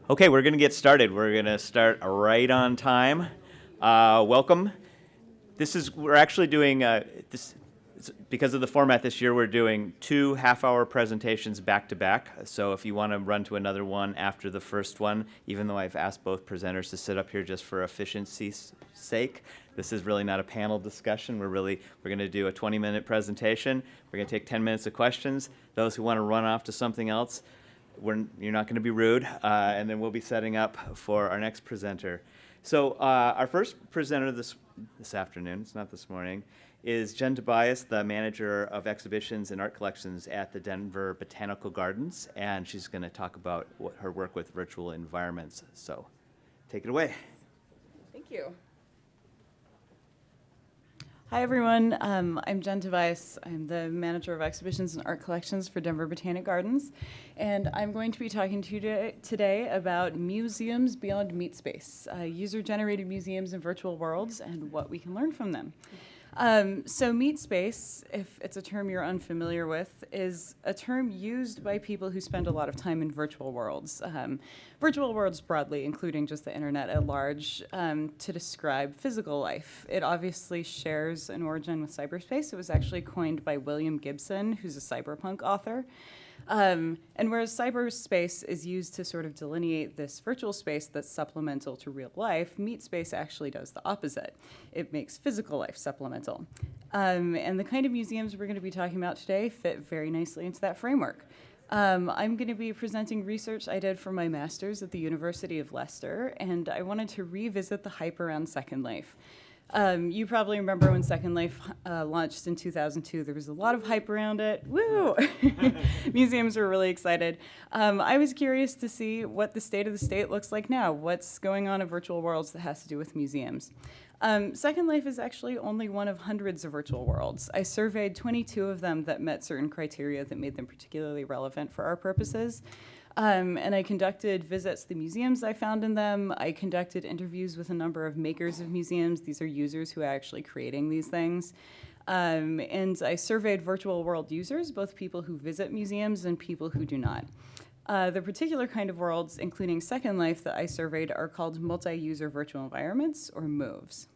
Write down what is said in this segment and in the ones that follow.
Okay, we're going to get started. We're going to start right on time. Welcome. We're actually doing, because of the format this year, we're doing 2 half-hour presentations back-to-back. So if you want to run to another one after the first one, even though I've asked both presenters to sit up here just for efficiency's sake, this is really not a panel discussion. We're going to do a 20-minute presentation. We're going to take 10 minutes of questions. Those who want to run off to something else, you're not going to be rude, and then we'll be setting up for our next presenter. So our first presenter this afternoon, it's not this morning, is Jen Tobias, the manager of exhibitions and art collections at the Denver Botanical Gardens, and she's going to talk about her work with virtual environments. So take it away. Thank you. Hi, everyone. I'm Jen Tobias. I'm the manager of exhibitions and art collections for Denver Botanic Gardens, and I'm going to be talking to you today about museums beyond Meatspace, user-generated museums and virtual worlds, and what we can learn from them. So Meatspace, if it's a term you're unfamiliar with, is a term used by people who spend a lot of time in virtual worlds. Virtual worlds broadly, including just the internet at large, to describe physical life. It obviously shares an origin with cyberspace. It was actually coined by William Gibson, who's a cyberpunk author. And whereas cyberspace is used to sort of delineate this virtual space that's supplemental to real life, Meatspace actually does the opposite. It makes physical life supplemental. And the kind of museums we're going to be talking about today fit very nicely into that framework. I'm going to be presenting research I did for my master's at the University of Leicester, and I wanted to revisit the hype around Second Life. You probably remember when Second Life launched in 2002. There was a lot of hype around it. Woo! Museums were really excited. I was curious to see what the state of the state looks like now. What's going on in virtual worlds that has to do with museums? Second Life is actually only one of hundreds of virtual worlds. I surveyed 22 of them that met certain criteria that made them particularly relevant for our purposes. And I conducted visits to the museums I found in them. I conducted interviews with a number of makers of museums. These are users who are actually creating these things. And I surveyed virtual world users, both people who visit museums and people who do not. The particular kind of worlds, including Second Life, that I surveyed are called multi-user virtual environments, or MOVs.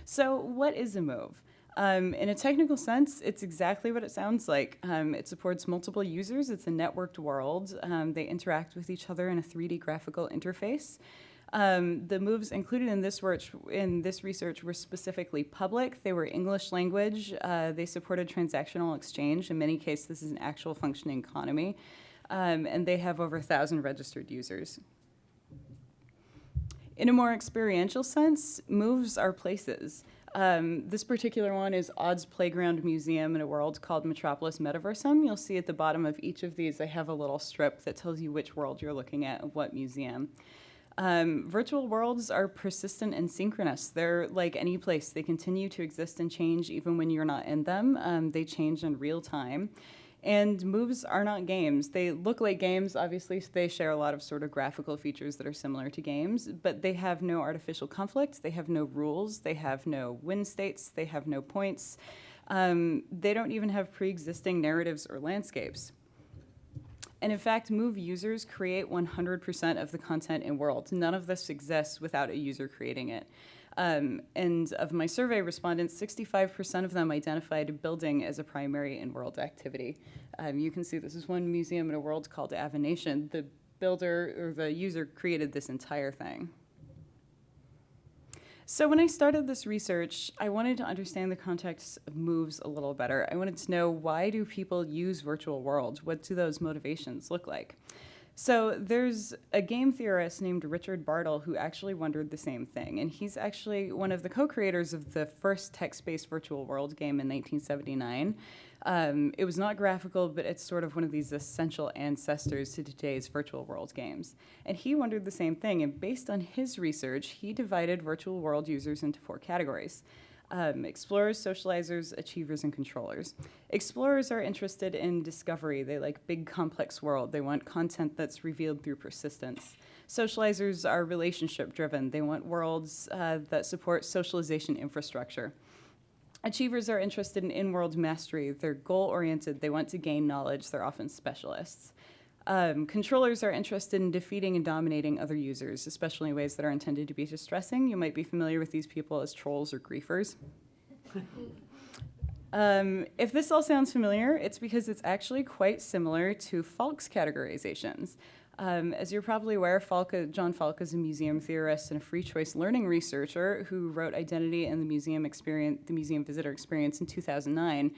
So what is a MOV? In a technical sense, it's exactly what it sounds like. It supports multiple users. It's a networked world. They interact with each other in a 3D graphical interface. The moves included in this research were specifically public. They were English language. They supported transactional exchange. In many cases, this is an actual functioning economy. And they have over 1,000 registered users. In a more experiential sense, moves are places. This particular one is Odd's Playground Museum in a world called Metropolis Metaversum. You'll see at the bottom of each of these, I have a little strip that tells you which world you're looking at and what museum. Virtual worlds are persistent and synchronous. They're like any place. They continue to exist and change even when you're not in them. They change in real time. And moves are not games. They look like games, obviously. So they share a lot of sort of graphical features that are similar to games, but they have no artificial conflict. They have no rules. They have no win states. They have no points. They don't even have pre-existing narratives or landscapes. And in fact, Move users create 100% of the content in worlds. None of this exists without a user creating it. And of my survey respondents, 65% of them identified building as a primary in-world activity. You can see this is one museum in a world called Avenation. The builder or the user created this entire thing. So when I started this research, I wanted to understand the context of moves a little better. I wanted to know, why do people use virtual worlds? What do those motivations look like? So there's a game theorist named Richard Bartle who actually wondered the same thing, and he's actually one of the co-creators of the first text-based virtual world game in 1979. It was not graphical, but it's sort of one of these essential ancestors to today's virtual world games. And he wondered the same thing, and based on his research, he divided virtual world users into 4 categories. Explorers, socializers, achievers, and controllers. Explorers are interested in discovery. They like big, complex world. They want content that's revealed through persistence. Socializers are relationship-driven. They want worlds that support socialization infrastructure. Achievers are interested in in-world mastery. They're goal-oriented. They want to gain knowledge. They're often specialists. Controllers are interested in defeating and dominating other users, especially in ways that are intended to be distressing. You might be familiar with these people as trolls or griefers. If this all sounds familiar, it's because it's actually quite similar to Falk's categorizations. As you're probably aware, John Falk is a museum theorist and a free choice learning researcher who wrote Identity and the Museum Visitor Experience in 2009,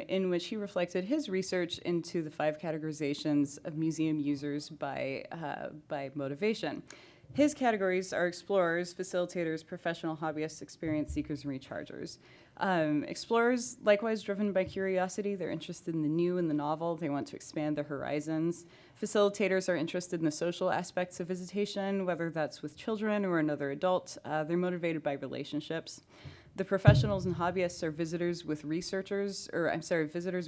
in which he reflected his research into the 5 categorizations of museum users by motivation. His categories are explorers, facilitators, professional hobbyists, experience seekers, and rechargers. Explorers, likewise driven by curiosity, they're interested in the new and the novel. They want to expand their horizons. Facilitators are interested in the social aspects of visitation, whether that's with children or another adult. They're motivated by relationships. The professionals and hobbyists are visitors with visitors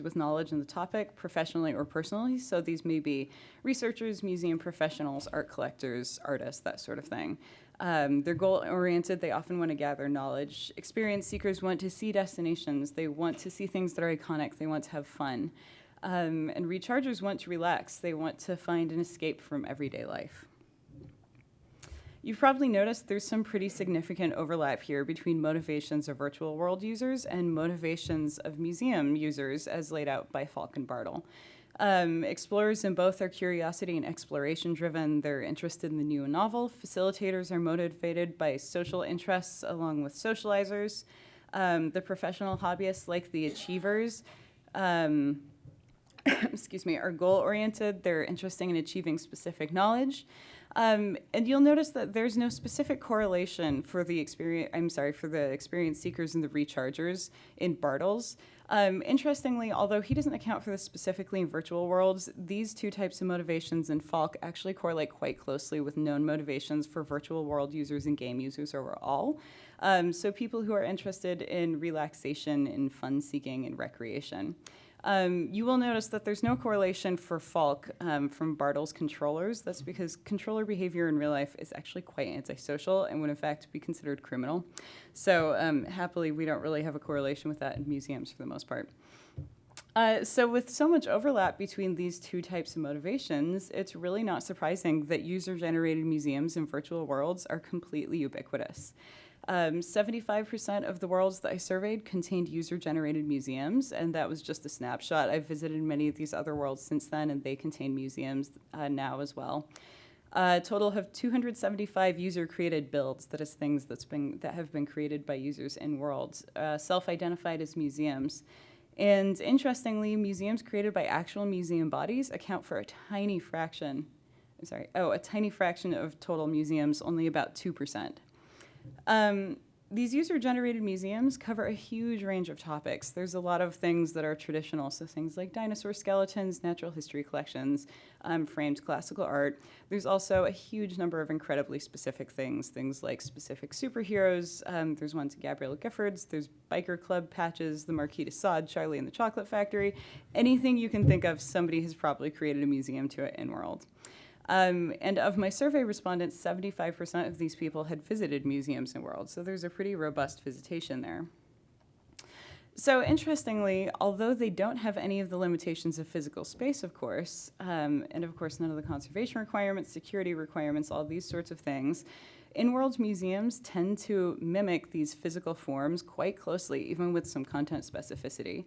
with knowledge in the topic, professionally or personally. So these may be researchers, museum professionals, art collectors, artists, that sort of thing. They're goal-oriented. They often want to gather knowledge. Experience seekers want to see destinations. They want to see things that are iconic. They want to have fun. And rechargers want to relax. They want to find an escape from everyday life. You've probably noticed there's some pretty significant overlap here between motivations of virtual world users and motivations of museum users as laid out by Falk and Bartle. Explorers in both are curiosity and exploration driven. They're interested in the new and novel. Facilitators are motivated by social interests along with socializers. The professional hobbyists, like the achievers, are goal-oriented. They're interested in achieving specific knowledge. And you'll notice that there's no specific correlation for the experience seekers and the rechargers in Bartle's. Interestingly, although he doesn't account for this specifically in virtual worlds, these 2 types of motivations in Falk actually correlate quite closely with known motivations for virtual world users and game users overall. So people who are interested in relaxation, in fun seeking, and recreation. You will notice that there's no correlation for Falk from Bartle's controllers. That's because controller behavior in real life is actually quite antisocial and would in fact be considered criminal. So happily, we don't really have a correlation with that in museums for the most part. So with so much overlap between these 2 types of motivations, it's really not surprising that user-generated museums in virtual worlds are completely ubiquitous. 75% of the worlds that I surveyed contained user-generated museums, and that was just a snapshot. I've visited many of these other worlds since then, and they contain museums now as well. A total of 275 user-created builds, that is things that have been created by users in worlds, self-identified as museums. And interestingly, museums created by actual museum bodies account for a tiny fraction of total museums, only about 2%. These user-generated museums cover a huge range of topics. There's a lot of things that are traditional, so things like dinosaur skeletons, natural history collections, framed classical art. There's also a huge number of incredibly specific things like specific superheroes. There's one to Gabrielle Giffords. There's biker club patches, the Marquis de Sade, Charlie and the Chocolate Factory. Anything you can think of, somebody has probably created a museum to it in world. And of my survey respondents, 75% of these people had visited museums in world, so there's a pretty robust visitation there. So interestingly, although they don't have any of the limitations of physical space, of course, and of course none of the conservation requirements, security requirements, all these sorts of things, in-world museums tend to mimic these physical forms quite closely, even with some content specificity.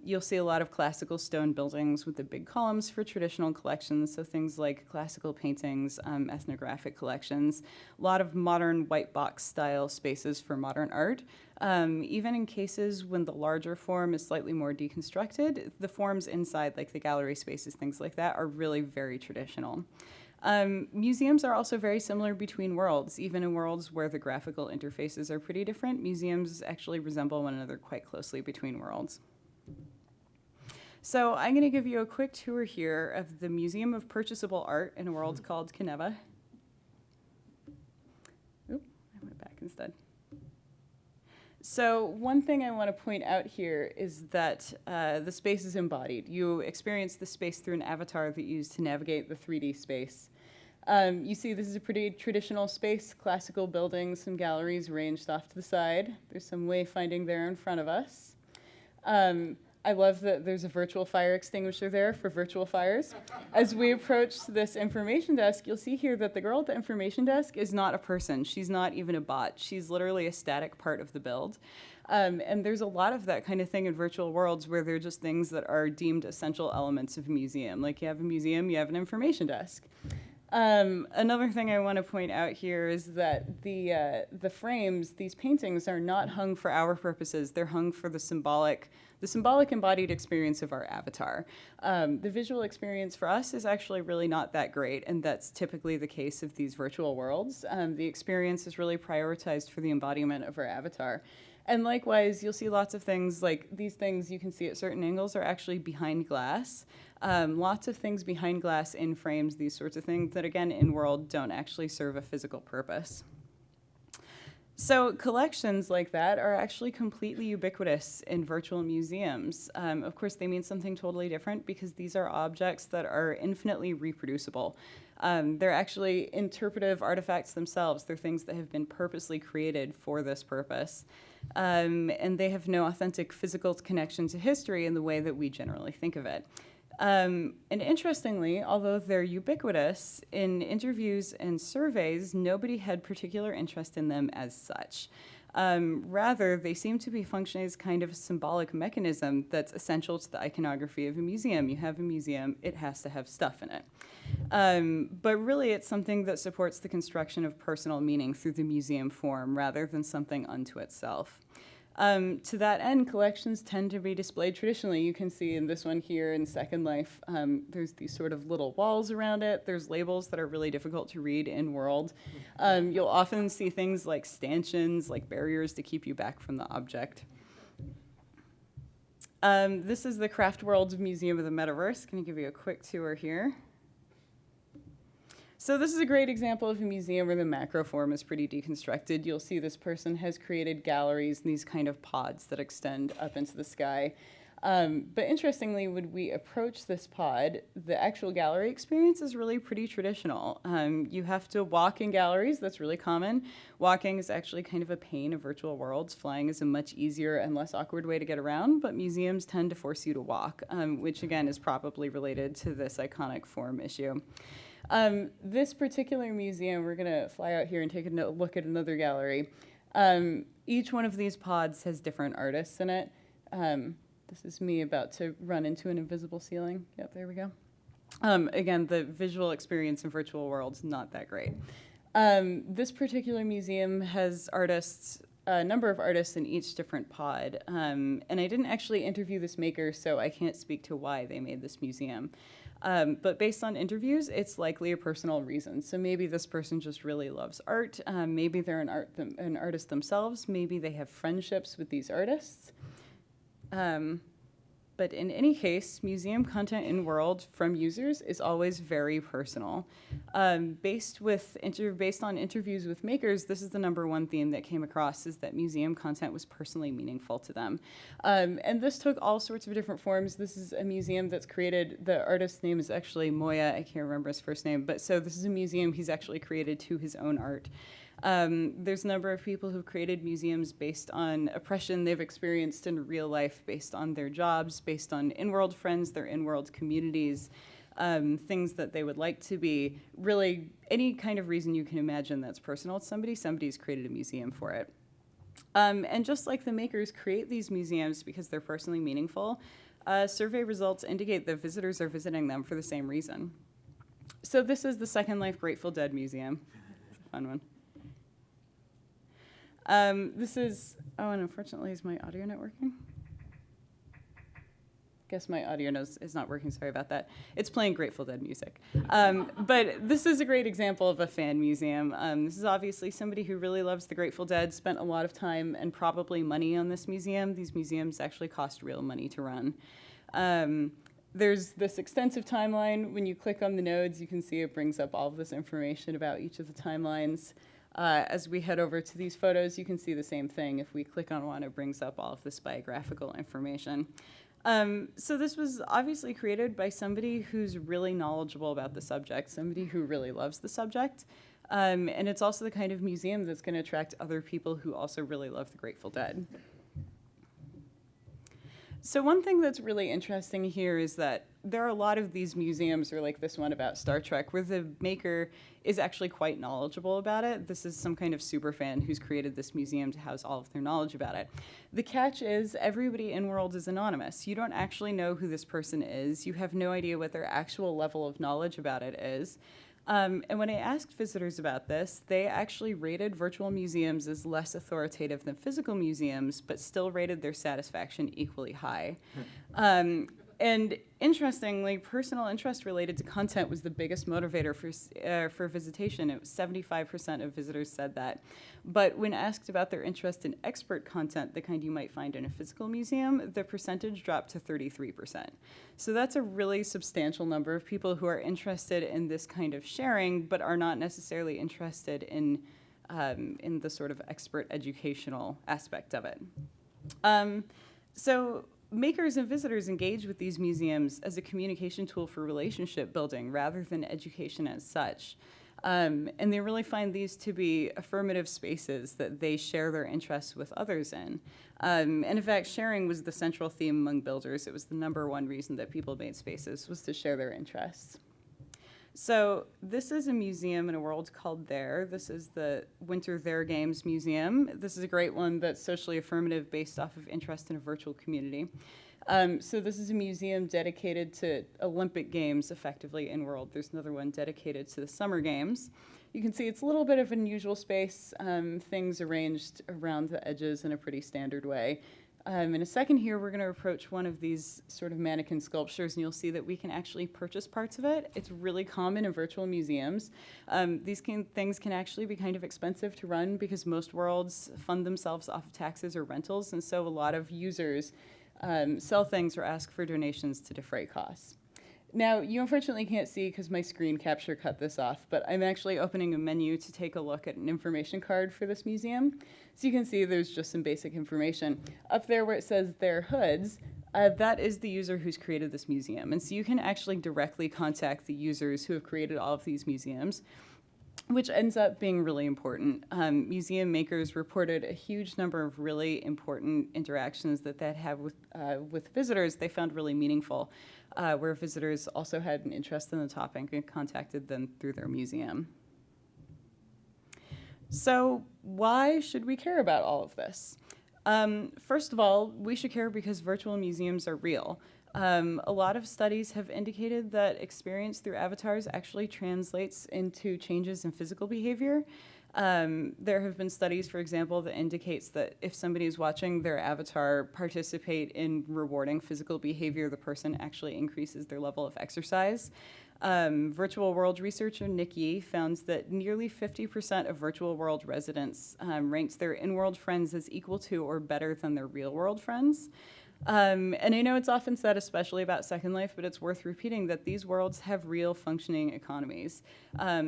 You'll see a lot of classical stone buildings with the big columns for traditional collections, so things like classical paintings, ethnographic collections, a lot of modern white box style spaces for modern art. Even in cases when the larger form is slightly more deconstructed, the forms inside, like the gallery spaces, things like that, are really very traditional. Museums are also very similar between worlds. Even in worlds where the graphical interfaces are pretty different, museums actually resemble one another quite closely between worlds. So I'm going to give you a quick tour here of the Museum of Purchasable Art in a world called Keneva. Oop, I went back instead. So one thing I want to point out here is that the space is embodied. You experience the space through an avatar that you use to navigate the 3D space. You see this is a pretty traditional space, classical buildings, some galleries ranged off to the side. There's some wayfinding there in front of us. I love that there's a virtual fire extinguisher there for virtual fires. As we approach this information desk, you'll see here that the girl at the information desk is not a person. She's not even a bot. She's literally a static part of the build. And there's a lot of that kind of thing in virtual worlds where they're just things that are deemed essential elements of a museum. Like you have a museum, you have an information desk. Another thing I want to point out here is that the frames, these paintings, are not hung for our purposes. They're hung for the symbolic embodied experience of our avatar. The visual experience for us is actually really not that great, and that's typically the case of these virtual worlds. The experience is really prioritized for the embodiment of our avatar. And likewise, you'll see lots of things like these things you can see at certain angles are actually behind glass. Lots of things behind glass in frames, these sorts of things that, again, in world don't actually serve a physical purpose. So collections like that are actually completely ubiquitous in virtual museums. Of course, they mean something totally different because these are objects that are infinitely reproducible. They're actually interpretive artifacts themselves. They're things that have been purposely created for this purpose. And they have no authentic physical connection to history in the way that we generally think of it. And interestingly, although they're ubiquitous, in interviews and surveys, nobody had particular interest in them as such. Rather, they seem to be functioning as kind of a symbolic mechanism that's essential to the iconography of a museum. You have a museum, it has to have stuff in it. But really, it's something that supports the construction of personal meaning through the museum form rather than something unto itself. To that end, collections tend to be displayed traditionally. You can see in this one here in Second Life, there's these sort of little walls around it. There's labels that are really difficult to read in world. You'll often see things like stanchions, like barriers to keep you back from the object. This is the Craft World Museum of the Metaverse. Can I give you a quick tour here? So this is a great example of a museum where the macro form is pretty deconstructed. You'll see this person has created galleries and these kind of pods that extend up into the sky. But interestingly, when we approach this pod, the actual gallery experience is really pretty traditional. You have to walk in galleries. That's really common. Walking is actually kind of a pain of virtual worlds. Flying is a much easier and less awkward way to get around, but museums tend to force you to walk, which again is probably related to this iconic form issue. This particular museum, we're going to fly out here and take a look at another gallery. Each one of these pods has different artists in it. This is me about to run into an invisible ceiling. Yep, there we go. Again, the visual experience in virtual worlds, not that great. This particular museum has artists, a number of artists in each different pod. And I didn't actually interview this maker, so I can't speak to why they made this museum. But based on interviews, it's likely a personal reason. So maybe this person just really loves art. Maybe they're an artist themselves. Maybe they have friendships with these artists. But in any case, museum content in world from users is always very personal. Based on interviews with makers, this is the number one theme that came across, is that museum content was personally meaningful to them. And this took all sorts of different forms. This is a museum that's created, the artist's name is actually Moya, I can't remember his first name, but so this is a museum he's actually created to his own art. There's a number of people who've created museums based on oppression they've experienced in real life, based on their jobs, based on in-world friends, their in-world communities, things that they would like to be. Really, any kind of reason you can imagine that's personal to somebody, somebody's created a museum for it. And just like the makers create these museums because they're personally meaningful, survey results indicate that visitors are visiting them for the same reason. So this is the Second Life Grateful Dead Museum. It's a fun one. This is, oh, and unfortunately, is my audio not working? Guess my audio is not working, sorry about that. It's playing Grateful Dead music. But this is a great example of a fan museum. This is obviously somebody who really loves the Grateful Dead, spent a lot of time and probably money on this museum. These museums actually cost real money to run. There's this extensive timeline. When you click on the nodes, you can see it brings up all of this information about each of the timelines. As we head over to these photos, you can see the same thing. If we click on one, it brings up all of this biographical information. So this was obviously created by somebody who's really knowledgeable about the subject, somebody who really loves the subject. And it's also the kind of museum that's going to attract other people who also really love the Grateful Dead. So one thing that's really interesting here is that there are a lot of these museums, or like this one about Star Trek, where the maker is actually quite knowledgeable about it. This is some kind of super fan who's created this museum to house all of their knowledge about it. The catch is everybody in world is anonymous. You don't actually know who this person is. You have no idea what their actual level of knowledge about it is. And when I asked visitors about this, they actually rated virtual museums as less authoritative than physical museums, but still rated their satisfaction equally high. And interestingly, personal interest related to content was the biggest motivator for visitation. It was 75% of visitors said that. But when asked about their interest in expert content, the kind you might find in a physical museum, the percentage dropped to 33%. So that's a really substantial number of people who are interested in this kind of sharing, but are not necessarily interested in the sort of expert educational aspect of it. So makers and visitors engage with these museums as a communication tool for relationship building rather than education as such. And they really find these to be affirmative spaces that they share their interests with others in. And in fact, sharing was the central theme among builders. It was the #1 reason that people made spaces, was to share their interests. So this is a museum in a world called There. This is the Winter There Games Museum. This is a great one that's socially affirmative based off of interest in a virtual community. So this is a museum dedicated to Olympic Games, effectively, in world. There's another one dedicated to the Summer Games. You can see it's a little bit of an unusual space, things arranged around the edges in a pretty standard way. In a second here, we're going to approach one of these sort of mannequin sculptures, and you'll see that we can actually purchase parts of it. It's really common in virtual museums. These things can actually be kind of expensive to run because most worlds fund themselves off of taxes or rentals, and so a lot of users sell things or ask for donations to defray costs. Now, you unfortunately can't see because my screen capture cut this off, but I'm actually opening a menu to take a look at an information card for this museum. So you can see there's just some basic information. Up there where it says their hoods, that is the user who's created this museum. And so you can actually directly contact the users who have created all of these museums, which ends up being really important. Museum makers reported a huge number of really important interactions that they had with visitors they found really meaningful, where visitors also had an interest in the topic and contacted them through their museum. So why should we care about all of this? First of all, we should care because virtual museums are real. A lot of studies have indicated that experience through avatars actually translates into changes in physical behavior. There have been studies, for example, that indicates that if somebody is watching their avatar participate in rewarding physical behavior, the person actually increases their level of exercise. Virtual world researcher Nick Yee found that nearly 50% of virtual world residents ranked their in-world friends as equal to or better than their real-world friends. And I know it's often said, especially about Second Life, but it's worth repeating that these worlds have real functioning economies.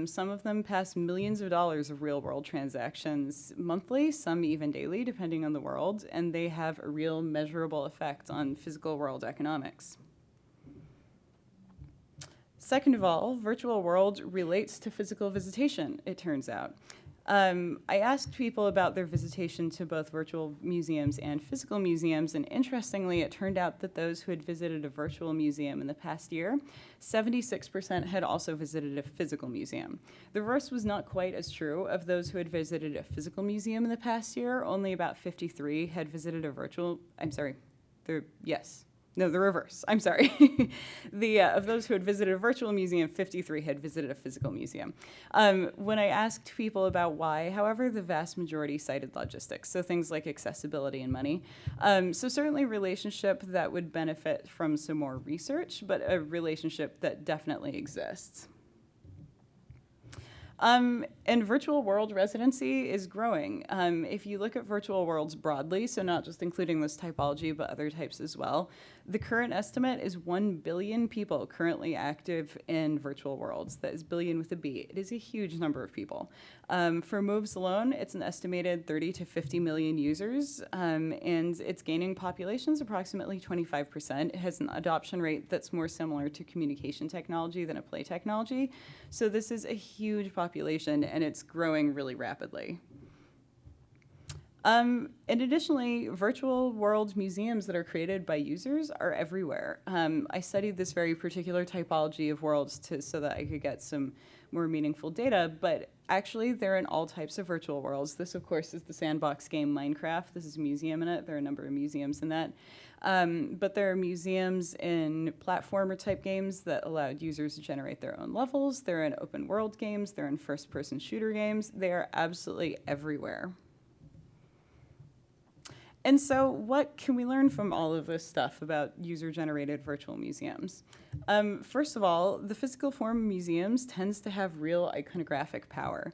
Some of them pass millions of dollars of real-world transactions monthly, some even daily, depending on the world, and they have a real measurable effect on physical world economics. Second of all, virtual world relates to physical visitation, it turns out. I asked people about their visitation to both virtual museums and physical museums, and interestingly, it turned out that those who had visited a virtual museum in the past year, 76% had also visited a physical museum. The reverse was not quite as true. Of those who had visited a physical museum in the past year, only about 53 had visited a virtual, the reverse. I'm sorry. Of those who had visited a virtual museum, 53 had visited a physical museum. When I asked people about why, however, the vast majority cited logistics, so things like accessibility and money. So certainly a relationship that would benefit from some more research, but a relationship that definitely exists. And virtual world residency is growing. If you look at virtual worlds broadly, so not just including this typology, but other types as well, the current estimate is 1 billion people currently active in virtual worlds. That is billion with a B. It is a huge number of people. For Moves alone, it's an estimated 30 to 50 million users, and its gaining population's approximately 25%. It has an adoption rate that's more similar to communication technology than a play technology. So this is a huge population, and it's growing really rapidly. And additionally, virtual world museums that are created by users are everywhere. I studied this very particular typology of worlds so that I could get some more meaningful data, but actually they're in all types of virtual worlds. This, of course, is the sandbox game Minecraft. This is a museum in it. There are a number of museums in that. But there are museums in platformer type games that allowed users to generate their own levels. They're in open world games. They're in first-person shooter games. They are absolutely everywhere. And so what can we learn from all of this stuff about user-generated virtual museums? First of all, the physical form of museums tends to have real iconographic power.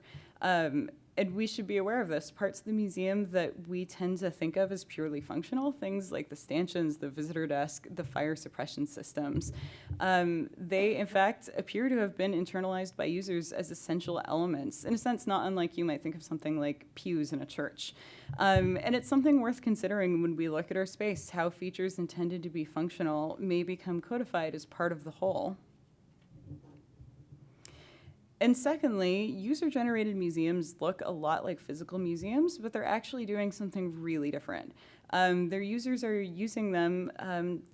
And we should be aware of this. Parts of the museum that we tend to think of as purely functional, things like the stanchions, the visitor desk, the fire suppression systems, they in fact appear to have been internalized by users as essential elements, in a sense not unlike you might think of something like pews in a church. And it's something worth considering when we look at our space, how features intended to be functional may become codified as part of the whole. And secondly, user-generated museums look a lot like physical museums, but they're actually doing something really different. Their users are using them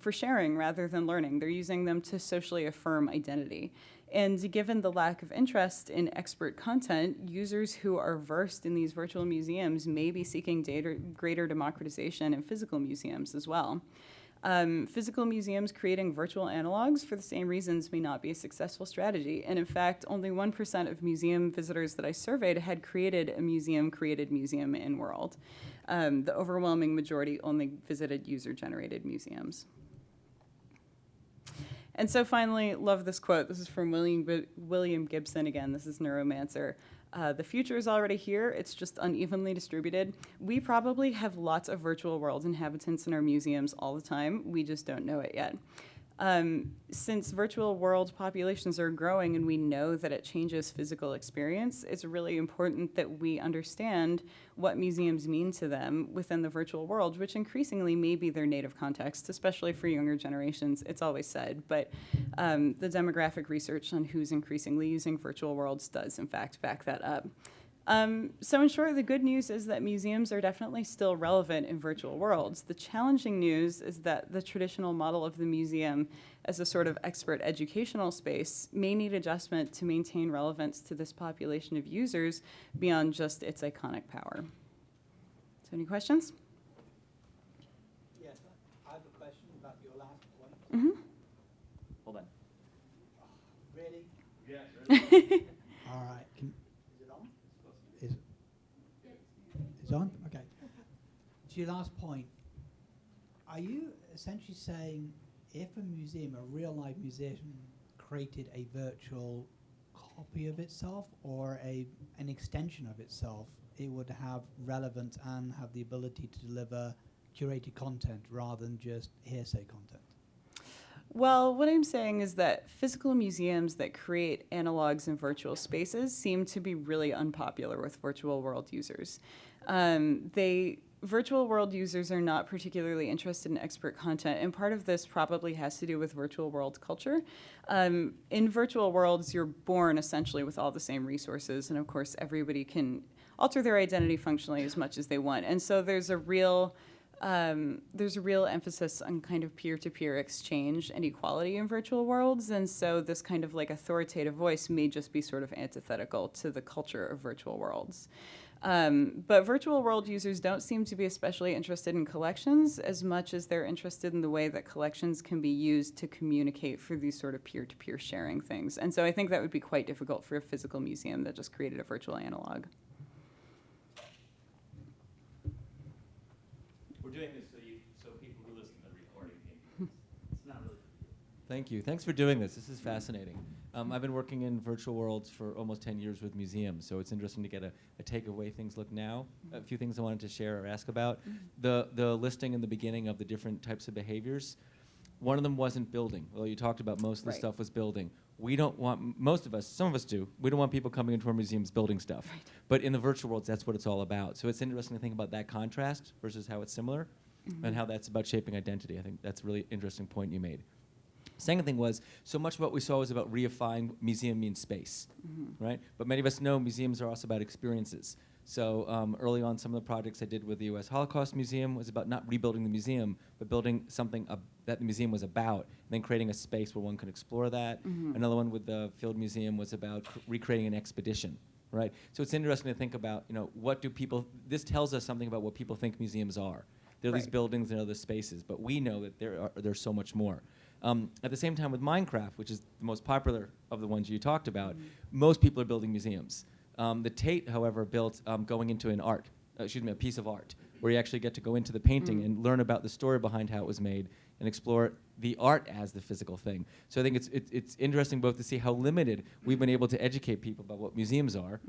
for sharing rather than learning. They're using them to socially affirm identity. And given the lack of interest in expert content, users who are versed in these virtual museums may be seeking greater democratization in physical museums as well. Physical museums creating virtual analogs for the same reasons may not be a successful strategy. And in fact, only 1% of museum visitors that I surveyed had created a museum-created museum in world. The overwhelming majority only visited user-generated museums. And so finally, love this quote. This is from William Gibson again. This is Neuromancer. The future is already here. It's just unevenly distributed. We probably have lots of virtual world inhabitants in our museums all the time. We just don't know it yet. Since virtual world populations are growing and we know that it changes physical experience, it's really important that we understand what museums mean to them within the virtual world, which increasingly may be their native context, especially for younger generations, it's always said. But the demographic research on who's increasingly using virtual worlds does, in fact, back that up. So in short, the good news is that museums are definitely still relevant in virtual worlds. The challenging news is that the traditional model of the museum as a sort of expert educational space may need adjustment to maintain relevance to this population of users beyond just its iconic power. So any questions? Yes, I have a question about your last point. Mm-hmm. Hold on. Really? Yes. All right. Is it on? It's on? Okay. To your last point, are you essentially saying if a museum, a real life museum, created a virtual copy of itself or an extension of itself, it would have relevance and have the ability to deliver curated content rather than just hearsay content? Well, what I'm saying is that physical museums that create analogs in virtual spaces seem to be really unpopular with virtual world users. Virtual world users are not particularly interested in expert content, and part of this probably has to do with virtual world culture. In virtual worlds, you're born essentially with all the same resources, and of course, everybody can alter their identity functionally as much as they want. And so there's a real emphasis on kind of peer-to-peer exchange and equality in virtual worlds, and so this kind of like authoritative voice may just be sort of antithetical to the culture of virtual worlds. But virtual world users don't seem to be especially interested in collections as much as they're interested in the way that collections can be used to communicate for these sort of peer-to-peer sharing things. And so I think that would be quite difficult for a physical museum that just created a virtual analog. We're doing this so people who listen to the recording can. It's not really. Thank you. Thanks for doing this. This is fascinating. I've been working in virtual worlds for almost 10 years with museums, so it's interesting to get a take of the way things look now. A few things I wanted to share or ask about. The listing in the beginning of the different types of behaviors. One of them wasn't building. Well, you talked about most of the Right. stuff was building. We don't want, most of us, some of us do, we don't want people coming into our museums building stuff. Right. But in the virtual worlds, that's what it's all about. So it's interesting to think about that contrast versus how it's similar and how that's about shaping identity. I think that's a really interesting point you made. Second thing was, so much of what we saw was about reifying museum means space, right? But many of us know museums are also about experiences. So early on, some of the projects I did with the U.S. Holocaust Museum was about not rebuilding the museum, but building something that the museum was about, and then creating a space where one could explore that. Another one with the Field Museum was about recreating an expedition, right? So it's interesting to think about, what do people, this tells us something about what people think museums are. There are these buildings and other spaces, but we know that there's so much more. At the same time with Minecraft, which is the most popular of the ones you talked about, most people are building museums. The Tate, however, built going into a piece of art, where you actually get to go into the painting and learn about the story behind how it was made and explore the art as the physical thing. So I think it's interesting both to see how limited we've been able to educate people about what museums are.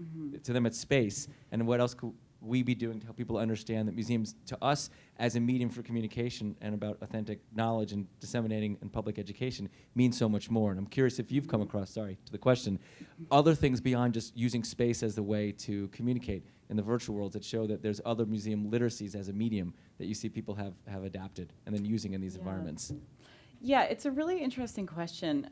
To them it's space, and what else could we be doing to help people understand that museums, to us, as a medium for communication and about authentic knowledge and disseminating and public education, means so much more. And I'm curious if you've come across, to the question, other things beyond just using space as the way to communicate in the virtual world that show that there's other museum literacies as a medium that you see people have adapted and then using in these environments. Yeah, it's a really interesting question.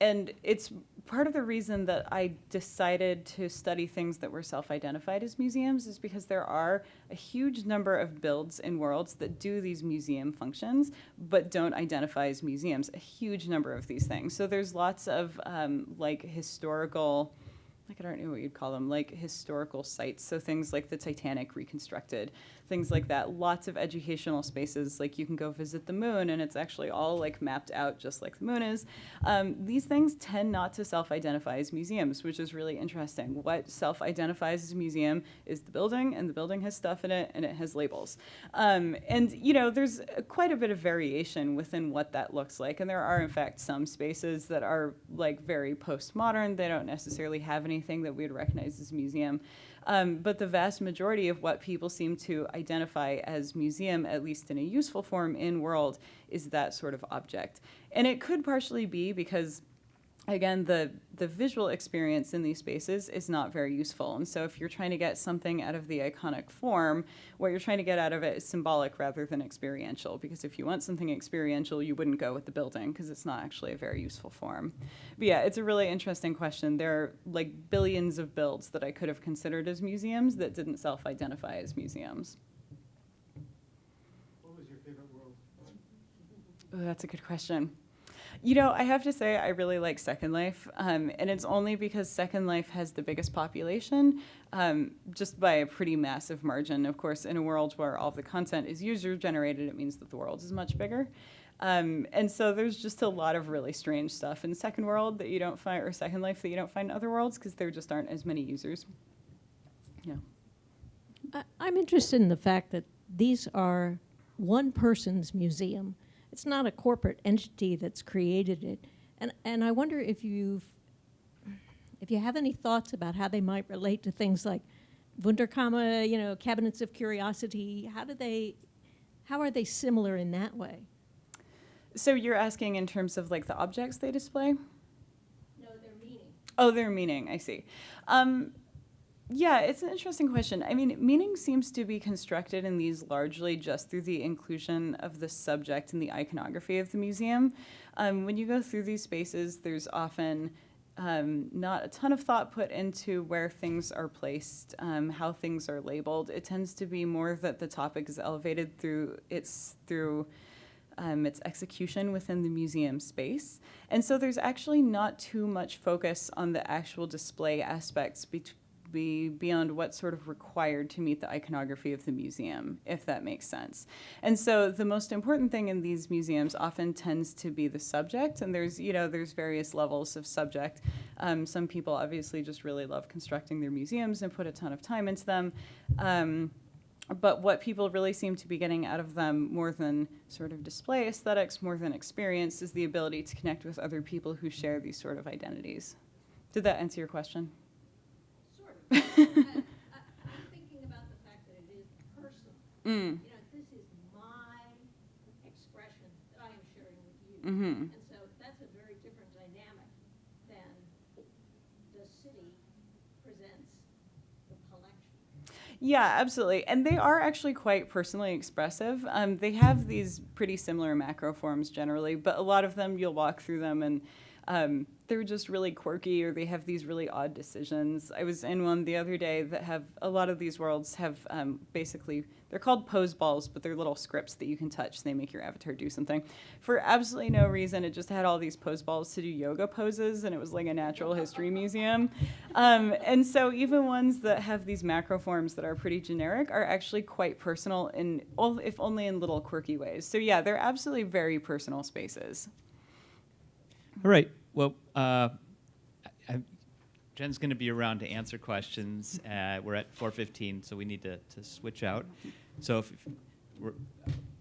And it's part of the reason that I decided to study things that were self-identified as museums is because there are a huge number of builds in worlds that do these museum functions but don't identify as museums, a huge number of these things. So there's lots of historical, I don't know what you'd call them, historical sites. So things like the Titanic reconstructed, things like that. Lots of educational spaces, you can go visit the moon and it's actually all mapped out just like the moon is. These things tend not to self-identify as museums, which is really interesting. What self-identifies as a museum is the building, and the building has stuff in it and it has labels. There's quite a bit of variation within what that looks like. And there are in fact some spaces that are very postmodern. They don't necessarily have anything that we would recognize as a museum. But the vast majority of what people seem to identify as museum, at least in a useful form in world, is that sort of object. And it could partially be because, again, the visual experience in these spaces is not very useful. And so if you're trying to get something out of the iconic form, what you're trying to get out of it is symbolic rather than experiential. Because if you want something experiential, you wouldn't go with the building because it's not actually a very useful form. But yeah, it's a really interesting question. There are billions of builds that I could have considered as museums that didn't self-identify as museums. What was your favorite world? Oh, that's a good question. I have to say I really like Second Life, and it's only because Second Life has the biggest population, just by a pretty massive margin. Of course, in a world where all of the content is user-generated, it means that the world is much bigger. And so there's just a lot of really strange stuff in Second World that you don't find, or Second Life that you don't find in other worlds, because there just aren't as many users. Yeah. I'm interested in the fact that these are one person's museum. It's not a corporate entity that's created it. And I wonder if you have any thoughts about how they might relate to things like Wunderkammer, cabinets of curiosity. How are they similar in that way? So you're asking in terms of the objects they display? No, their meaning. Oh, their meaning, I see. Yeah, it's an interesting question. I mean, meaning seems to be constructed in these largely just through the inclusion of the subject and the iconography of the museum. When you go through these spaces, there's often not a ton of thought put into where things are placed, how things are labeled. It tends to be more that the topic is elevated through its execution within the museum space. And so there's actually not too much focus on the actual display aspects beyond what's sort of required to meet the iconography of the museum, if that makes sense. And so the most important thing in these museums often tends to be the subject, and there's various levels of subject. Some people obviously just really love constructing their museums and put a ton of time into them. But what people really seem to be getting out of them more than sort of display aesthetics, more than experience, is the ability to connect with other people who share these sort of identities. Did that answer your question? I'm thinking about the fact that it is personal. This is my expression that I am sharing with you. And so that's a very different dynamic than the city presents the collection. Yeah, absolutely. And they are actually quite personally expressive. They have these pretty similar macro forms generally, but a lot of them you'll walk through them and they're just really quirky, or they have these really odd decisions. I was in one the other day that have a lot of these worlds have basically, they're called pose balls, but they're little scripts that you can touch. They make your avatar do something. For absolutely no reason, it just had all these pose balls to do yoga poses, and it was like a natural history museum. And so even ones that have these macro forms that are pretty generic are actually quite personal, if only in little quirky ways. So yeah, they're absolutely very personal spaces. All right. Well, Jen's going to be around to answer questions. We're at 4:15, so we need to switch out. So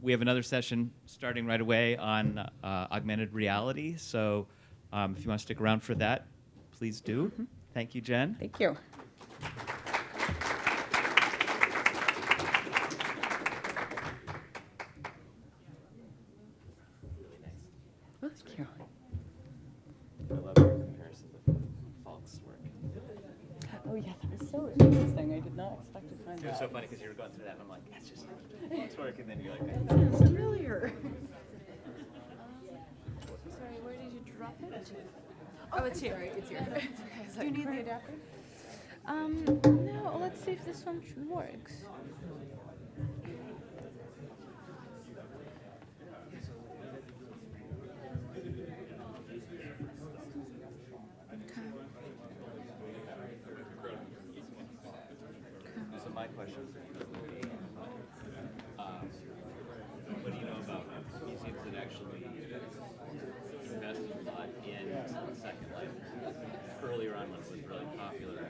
we have another session starting right away on augmented reality. So if you want to stick around for that, please do. Mm-hmm. Thank you, Jen. Thank you. Oh, thank you. I love your comparison to Falk's work. Oh yeah, that was so interesting. I did not expect to find It that. was so funny because you were going through that, and I'm like, that's just Falk's work, and then you're like, That sounds familiar. Sorry, where did you drop it? Oh, it's here. It's here. Do you need the adapter? No, let's see if this one works. So my question for you would be, what do you know about museums that actually invest a lot in Second Life? Earlier on when it was really popular,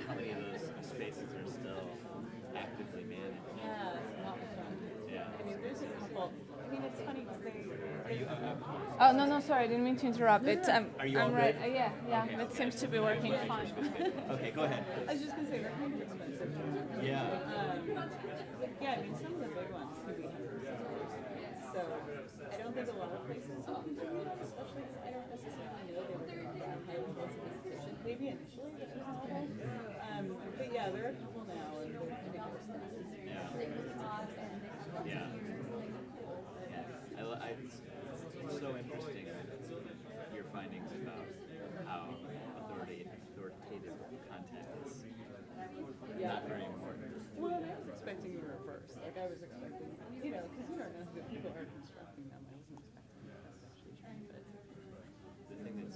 how many of those spaces are still actively managed? Yeah. I mean, there's a couple. I mean, it's funny because Are you, Oh, no, sorry, I didn't mean to interrupt. Are you all I'm right. good? Yeah, Okay, it seems to be working fine. okay, go ahead. I was just gonna say they're kind of expensive. Yeah. Yeah, I mean, some of the big ones can be hundreds of dollars. So I don't think a lot of places will continue that, especially because I don't necessarily know they were highly competition. Maybe initially this was model. But yeah, there are a couple now, and they're pretty good. Yeah. It's so interesting your findings about how authoritative content is not very important. Well, and I was expecting the reverse. Like I was expecting, because you don't know who the people are constructing them. I wasn't expecting that that's actually true. The thing is,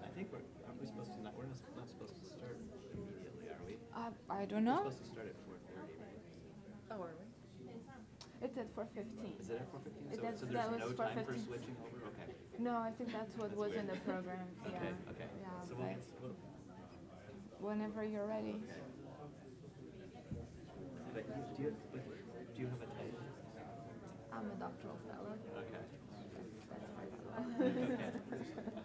I think we're supposed to we're not supposed to start immediately, are we? I don't We're know. supposed to start at 4:30, right? Oh, are we? It's at 4:15. Is it at 4:15? That So there's was no time for 4:15. switching over? Okay. No, I think that's what was in the program. Yeah. Okay. Yeah, So but whenever you're ready. but do you have a title? I'm a doctoral fellow. Okay. That's my title.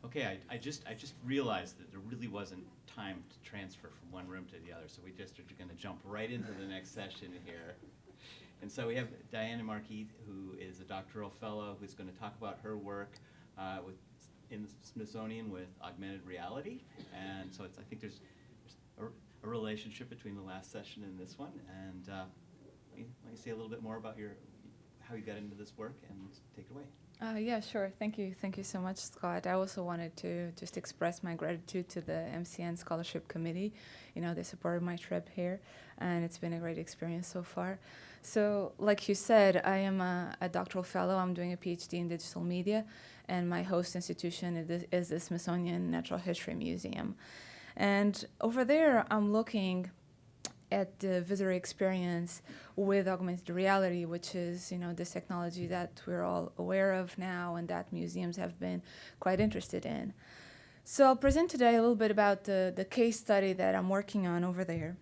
Okay, I just realized that there really wasn't time to transfer from one room to the other, so we just are going to jump right into the next session here. And so we have Diana Marques, who is a doctoral fellow, who's going to talk about her work in the Smithsonian with augmented reality. And so I think there's a relationship between the last session and this one. And let me say a little bit more about how you got into this work, and take it away. Yeah, sure. Thank you. Thank you so much, Scott. I also wanted to just express my gratitude to the MCN Scholarship Committee. They supported my trip here, and it's been a great experience so far. So, like you said, I am a doctoral fellow. I'm doing a PhD in digital media, and my host institution is the Smithsonian Natural History Museum. And over there, I'm looking at the visitor experience with augmented reality, which is, this technology that we're all aware of now and that museums have been quite interested in. So I'll present today a little bit about the case study that I'm working on over there,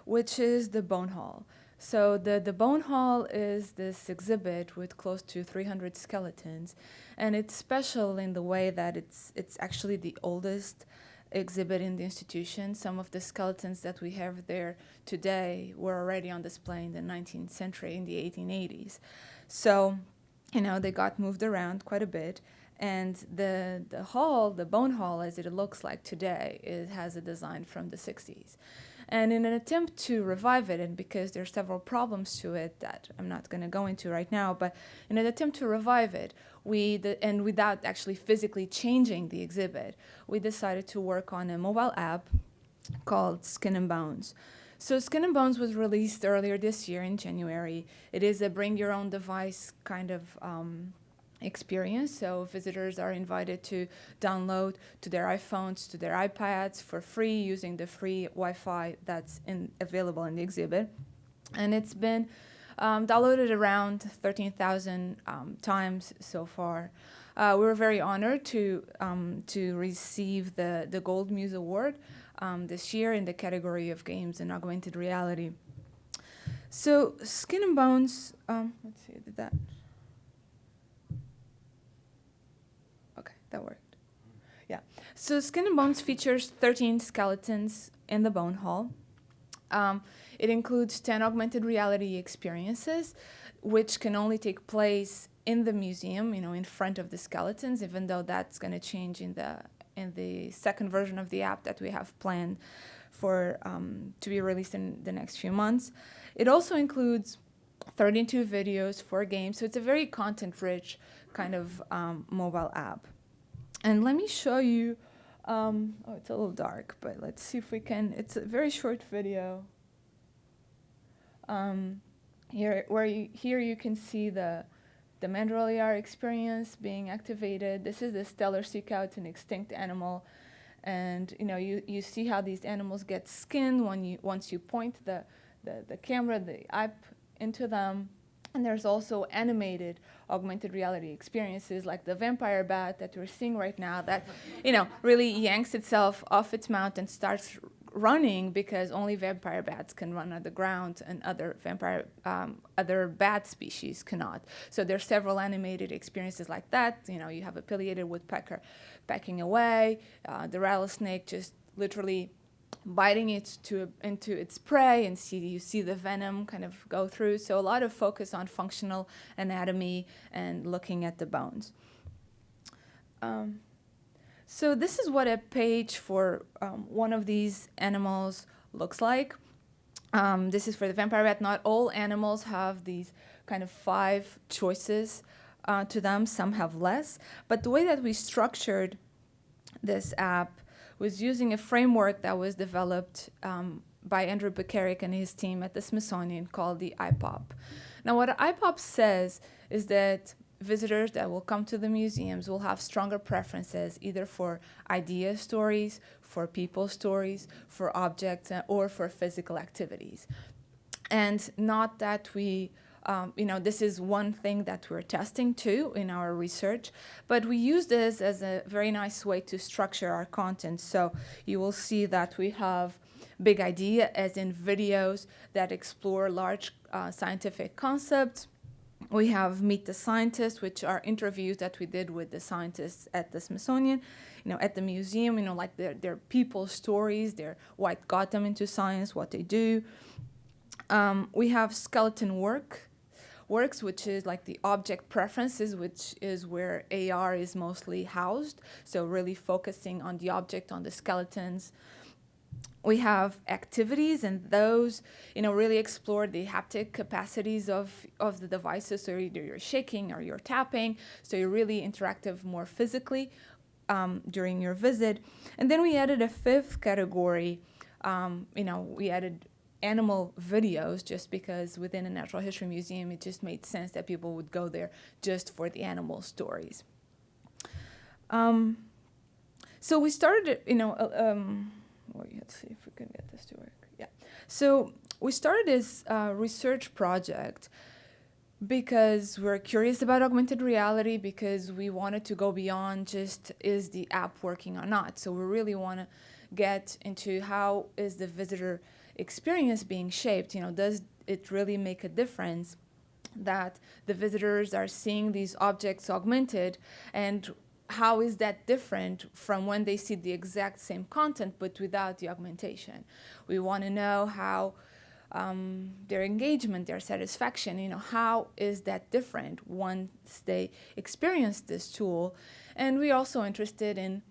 which is the Bone Hall. So the Bone Hall is this exhibit with close to 300 skeletons, and it's special in the way that it's actually the oldest exhibit in the institution. Some of the skeletons that we have there today were already on display in the 19th century, in the 1880s. So, they got moved around quite a bit. And the hall, the bone hall, as it looks like today, it has a design from the 60s. And in an attempt to revive it, and because there's several problems to it that I'm not going to go into right now, but in an attempt to revive it, and without actually physically changing the exhibit, we decided to work on a mobile app called Skin and Bones. So Skin and Bones was released earlier this year in January. It is a bring your own device kind of experience. So visitors are invited to download to their iPhones, to their iPads for free using the free Wi-Fi that's available in the exhibit. And it's been downloaded around 13,000 times so far. We were very honored to receive the Gold Muse Award this year in the category of games and augmented reality. So Skin and Bones, let's see, did that? Okay, that worked. Yeah. So Skin and Bones features 13 skeletons in the Bone Hall. It includes 10 augmented reality experiences, which can only take place in the museum, in front of the skeletons, even though that's going to change in the second version of the app that we have planned for to be released in the next few months. It also includes 32 videos for games, so it's a very content-rich kind of mobile app. And let me show you, it's a little dark, but let's see if we can, it's a very short video. Here you can see the Mandrel AR experience being activated. This is the stellar sea cow, it's an extinct animal. And you see how these animals get skinned once you point the camera, the app into them. And there's also animated augmented reality experiences like the vampire bat that we're seeing right now that, really yanks itself off its mount and starts running because only vampire bats can run on the ground and other bat species cannot. So there's several animated experiences like that. You have a pileated woodpecker pecking away, the rattlesnake just literally biting it into its prey, and you see the venom kind of go through. So a lot of focus on functional anatomy and looking at the bones. So this is what a page for one of these animals looks like. This is for the vampire bat. Not all animals have these kind of 5 choices to them. Some have less. But the way that we structured this app was using a framework that was developed by Andrew Bucaric and his team at the Smithsonian called the IPOP. Now, what IPOP says is that visitors that will come to the museums will have stronger preferences either for idea stories, for people stories, for objects, or for physical activities. And not that we, this is one thing that we're testing too in our research, but we use this as a very nice way to structure our content. So you will see that we have big idea as in videos that explore large scientific concepts. We have Meet the Scientist, which are interviews that we did with the scientists at the Smithsonian, at the museum, like their people stories, what got them into science, what they do. We have Skeleton Works, which is like the object preferences, which is where AR is mostly housed. So really focusing on the object, on the skeletons. We have activities, and those, really explore the haptic capacities of the devices. So either you're shaking or you're tapping. So you're really interactive more physically during your visit. And then we added a 5th category. We added animal videos just because within a natural history museum, it just made sense that people would go there just for the animal stories. So we started, let's see if we can get this to work. Yeah. So we started this research project because we're curious about augmented reality, because we wanted to go beyond just is the app working or not. So we really want to get into how is the visitor experience being shaped. Does it really make a difference that the visitors are seeing these objects augmented, and how is that different from when they see the exact same content but without the augmentation? We want to know how their engagement, their satisfaction, how is that different once they experience this tool? And we're also interested in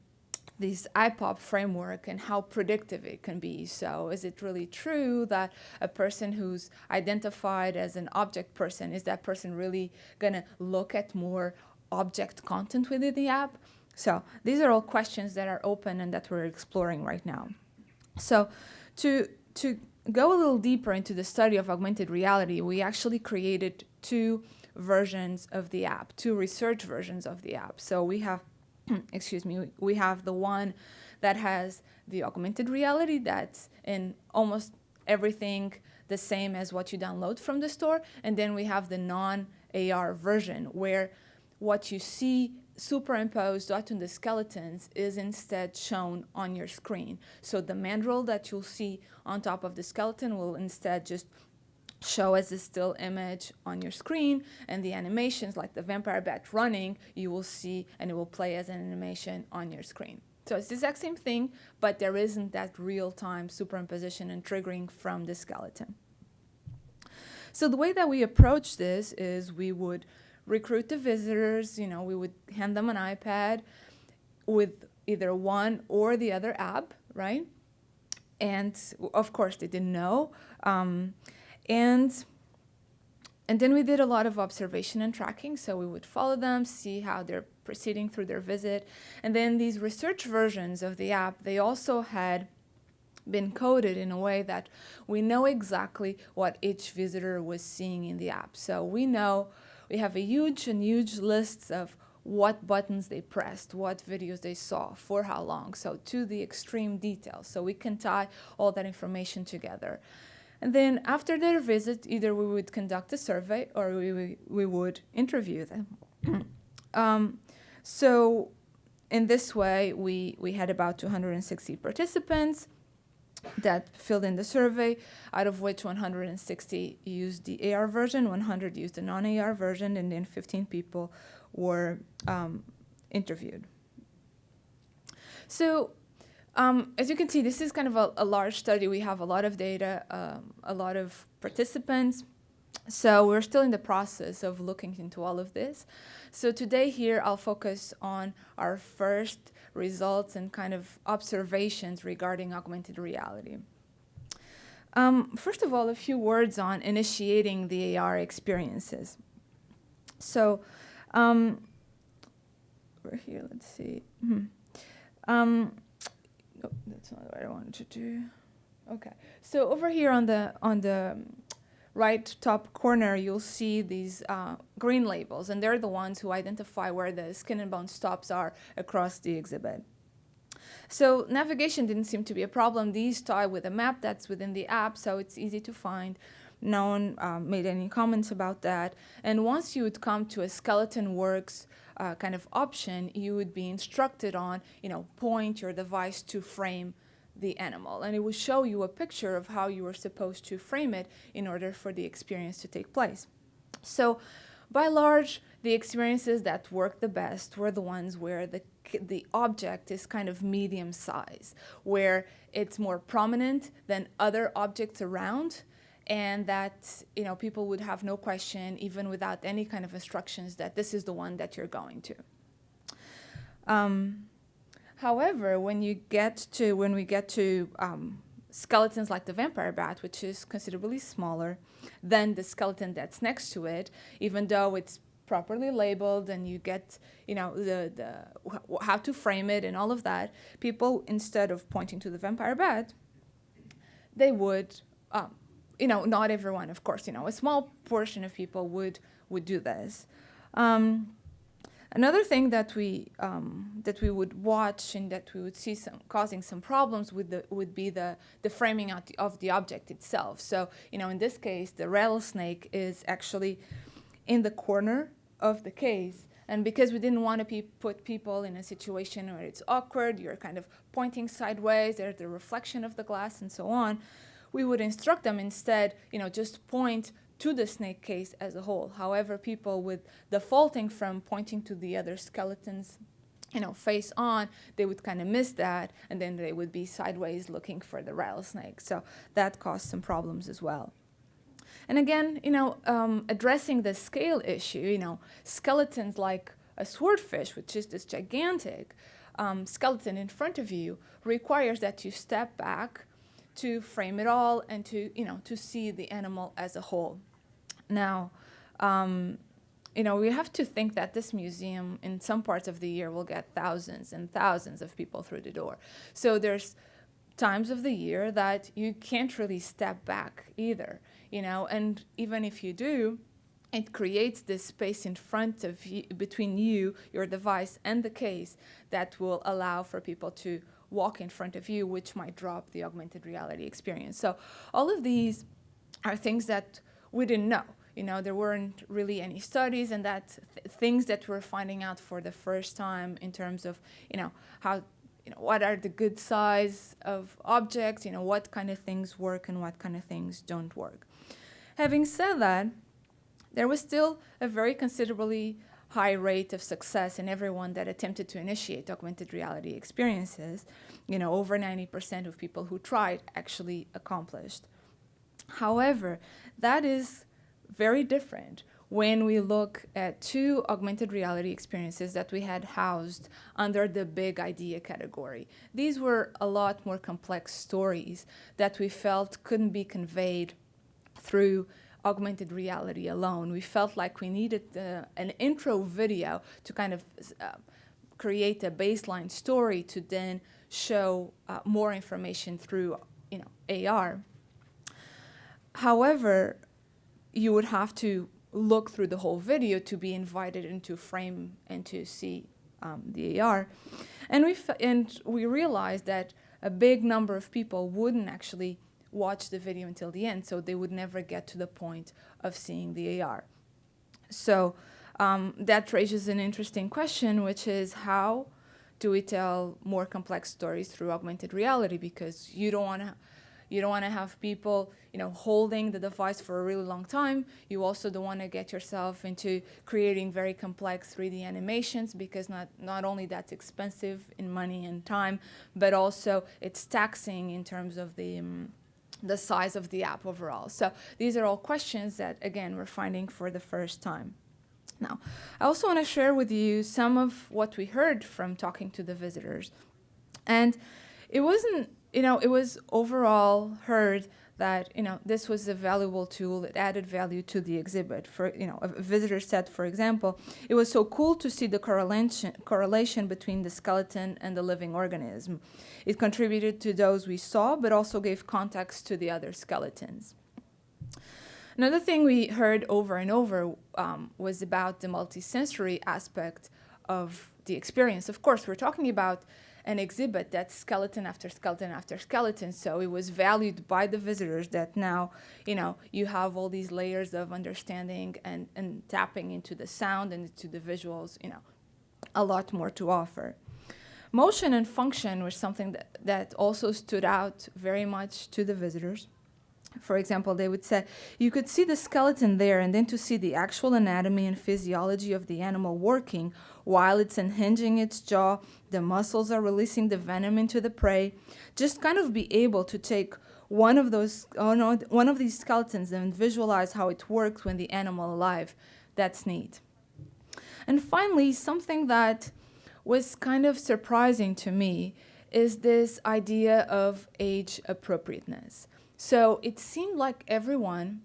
this IPOP framework and how predictive it can be. So is it really true that a person who's identified as an object person, is that person really going to look at more object content within the app? So these are all questions that are open and that we're exploring right now. So to go a little deeper into the study of augmented reality, we actually created two versions of the app, two research versions of the app. So we have we have the one that has the augmented reality that's in almost everything the same as what you download from the store. And then we have the non-AR version where what you see superimposed onto the skeletons is instead shown on your screen. So the mandrel that you'll see on top of the skeleton will instead just show as a still image on your screen, and the animations like the vampire bat running, you will see and it will play as an animation on your screen. So it's the exact same thing, but there isn't that real-time superimposition and triggering from the skeleton. So the way that we approach this is we would recruit the visitors, we would hand them an iPad with either one or the other app, right? And of course they didn't know. And then we did a lot of observation and tracking. So we would follow them, see how they're proceeding through their visit. And then these research versions of the app, they also had been coded in a way that we know exactly what each visitor was seeing in the app. So we know we have a huge list of what buttons they pressed, what videos they saw, for how long, so to the extreme details. So we can tie all that information together. And then after their visit, either we would conduct a survey or we would interview them. So in this way, we had about 260 participants that filled in the survey, out of which 160 used the AR version, 100 used the non-AR version, and then 15 people were interviewed. So as you can see, this is kind of a large study. We have a lot of data, a lot of participants. So we're still in the process of looking into all of this. So today here, I'll focus on our first results and kind of observations regarding augmented reality. First of all, a few words on initiating the AR experiences. So over here, let's see. No, that's not what I wanted to do. Okay, so over here on the right top corner, you'll see these green labels, and they're the ones who identify where the skin and bone stops are across the exhibit. So navigation didn't seem to be a problem. These tie with a map that's within the app, so it's easy to find. No one made any comments about that. And once you would come to a skeleton works kind of option, you would be instructed on, point your device to frame the animal. And it will show you a picture of how you were supposed to frame it in order for the experience to take place. So by and large, the experiences that worked the best were the ones where the object is kind of medium size, where it's more prominent than other objects around, and that people would have no question, even without any kind of instructions, that this is the one that you're going to. However, when we get to skeletons like the vampire bat, which is considerably smaller than the skeleton that's next to it, even though it's properly labeled and you get how to frame it and all of that, people, instead of pointing to the vampire bat, they would not everyone, of course, a small portion of people would do this. Another thing that we would watch and that we would see causing some problems would be the framing of the object itself. So in this case, the rattlesnake is actually in the corner of the case, and because we didn't want to put people in a situation where it's awkward, you're kind of pointing sideways, there's the reflection of the glass and so on, we would instruct them instead, just point to the snake case as a whole. However, people with defaulting from pointing to the other skeletons face on, they would kind of miss that, and then they would be sideways looking for the rattlesnake. So that caused some problems as well. And again, addressing the scale issue, skeletons like a swordfish, which is this gigantic skeleton in front of you, requires that you step back to frame it all and to see the animal as a whole. Now, we have to think that this museum in some parts of the year will get thousands and thousands of people through the door. So there's times of the year that you can't really step back either, and even if you do, it creates this space in front of you, between you, your device, and the case that will allow for people to walk in front of you, which might drop the augmented reality experience. So all of these are things that we didn't know. There weren't really any studies, and that things that we're finding out for the first time in terms of, how, what are the good size of objects, what kind of things work and what kind of things don't work. Having said that, there was still a very considerably high rate of success in everyone that attempted to initiate augmented reality experiences. Over 90% of people who tried actually accomplished. However, that is very different when we look at 2 augmented reality experiences that we had housed under the big idea category. These were a lot more complex stories that we felt couldn't be conveyed through augmented reality alone. We felt like we needed an intro video to kind of create a baseline story to then show more information through AR. However, you would have to look through the whole video to be invited into frame and to see the AR. And we realized that a big number of people wouldn't actually watch the video until the end, so they would never get to the point of seeing the AR. So that raises an interesting question, which is how do we tell more complex stories through augmented reality? Because you don't want to have people, holding the device for a really long time. You also don't want to get yourself into creating very complex 3D animations, because not only that's expensive in money and time, but also it's taxing in terms of the size of the app overall. So these are all questions that, again, we're finding for the first time. Now, I also want to share with you some of what we heard from talking to the visitors. And it wasn't, it was overall heard that, this was a valuable tool that added value to the exhibit. For, a visitor said, for example, it was so cool to see the correlation between the skeleton and the living organism. It contributed to those we saw, but also gave context to the other skeletons. Another thing we heard over and over was about the multisensory aspect of the experience. Of course, we're talking about an exhibit that's skeleton after skeleton after skeleton, so it was valued by the visitors that now, you have all these layers of understanding and tapping into the sound and into the visuals, a lot more to offer. Motion and function was something that also stood out very much to the visitors. For example, they would say, you could see the skeleton there, and then to see the actual anatomy and physiology of the animal working while it's unhinging its jaw, the muscles are releasing the venom into the prey. Just kind of be able to take one of these skeletons and visualize how it works when the animal alive. That's neat. And finally, something that was kind of surprising to me is this idea of age appropriateness. So it seemed like everyone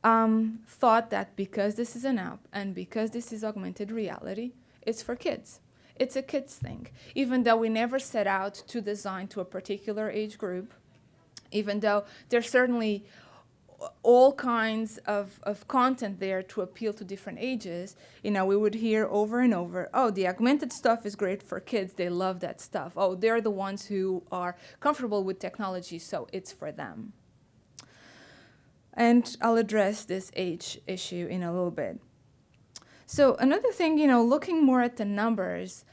thought that because this is an app and because this is augmented reality, it's for kids. It's a kids thing, even though we never set out to design to a particular age group, even though there's certainly all kinds of content there to appeal to different ages. We would hear over and over, oh, the augmented stuff is great for kids. They love that stuff. Oh, they're the ones who are comfortable with technology, so it's for them. And I'll address this age issue in a little bit. So another thing, looking more at the numbers,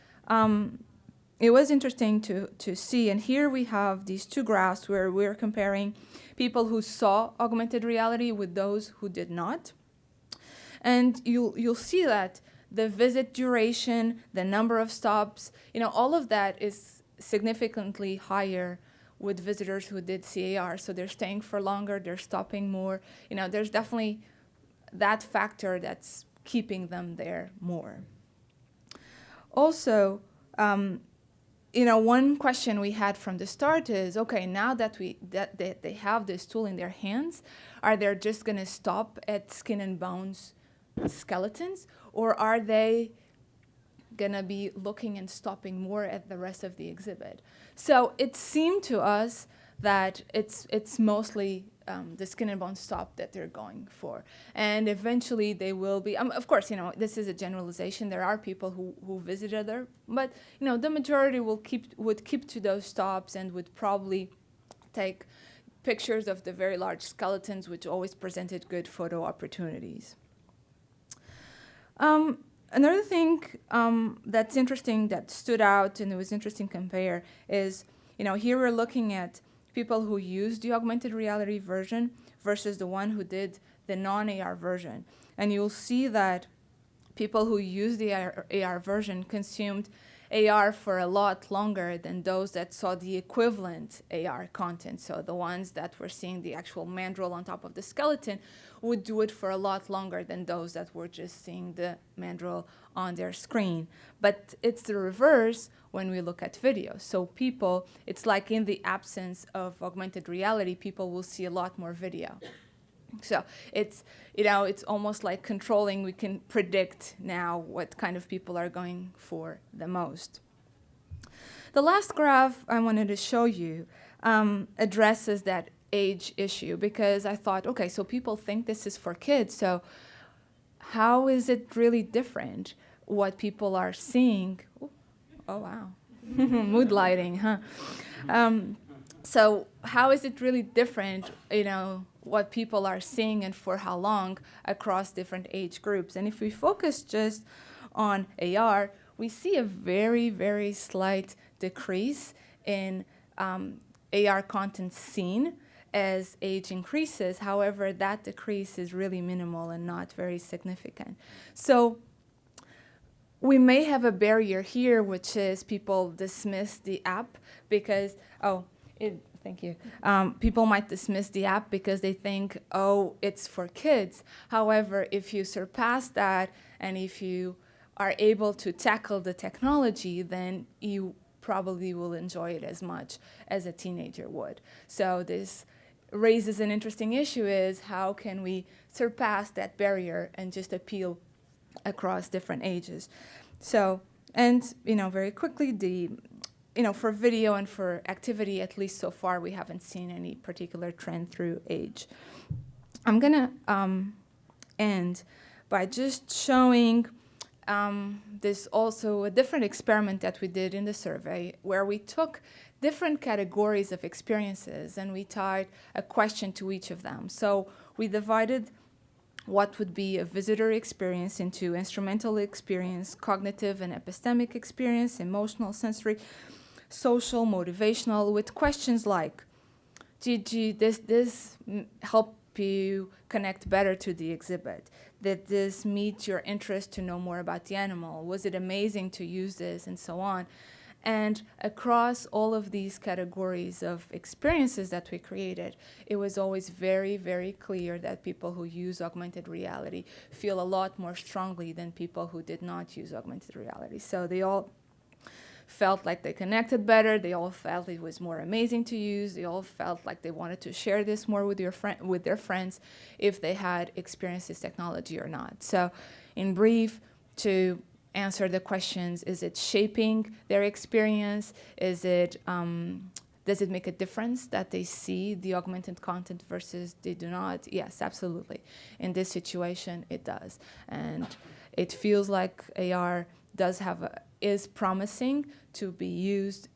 it was interesting to see, and here we have these 2 graphs where we're comparing people who saw augmented reality with those who did not. And you'll see that the visit duration, the number of stops, all of that is significantly higher with visitors who did CAR. So they're staying for longer, they're stopping more. There's definitely that factor that's keeping them there more. Also, one question we had from the start is, okay, now that they have this tool in their hands, are they just going to stop at skin and bones skeletons, or are they going to be looking and stopping more at the rest of the exhibit? So it seemed to us that it's mostly the skin and bone stop that they're going for. And eventually they will be, of course, this is a generalization. There are people who visit other, but, the majority would keep to those stops and would probably take pictures of the very large skeletons, which always presented good photo opportunities. Another thing that's interesting, that stood out, and it was interesting to compare, is, here we're looking at people who used the augmented reality version versus the one who did the non-AR version. And you'll see that people who used the AR version consumed AR for a lot longer than those that saw the equivalent AR content. So the ones that were seeing the actual mandrel on top of the skeleton would do it for a lot longer than those that were just seeing the mandrel on their screen. But it's the reverse when we look at video. So people, it's like in the absence of augmented reality, people will see a lot more video. So it's almost like controlling. We can predict now what kind of people are going for the most. The last graph I wanted to show you addresses that age issue, because I thought, okay, so people think this is for kids, so how is it really different what people are seeing? Ooh, oh, wow. Mood lighting, huh? So how is it really different, what people are seeing and for how long across different age groups? And if we focus just on AR, we see a very, very slight decrease in AR content seen as age increases. However, that decrease is really minimal and not very significant. So we may have a barrier here, which is people dismiss the app because, thank you. People might dismiss the app because they think, it's for kids. However, if you surpass that and if you are able to tackle the technology, then you probably will enjoy it as much as a teenager would. So this raises an interesting issue, is how can we surpass that barrier and just appeal across different ages? So, and, very quickly, for video and for activity, at least so far, we haven't seen any particular trend through age. I'm going to end by just showing this also a different experiment that we did in the survey, where we took different categories of experiences and we tied a question to each of them. So we divided what would be a visitor experience into instrumental experience, cognitive and epistemic experience, emotional, sensory, social, motivational, with questions like, did this help you connect better to the exhibit? Did this meet your interest to know more about the animal? Was it amazing to use this? And so on. And across all of these categories of experiences that we created, it was always very, very clear that people who use augmented reality feel a lot more strongly than people who did not use augmented reality. So they all felt like they connected better. They all felt it was more amazing to use. They all felt like they wanted to share this more with their friends if they had experienced this technology or not. So in brief, to answer the questions, is it shaping their experience? Is it, does it make a difference that they see the augmented content versus they do not? Yes, absolutely. In this situation, it does. And it feels like AR is promising to be used,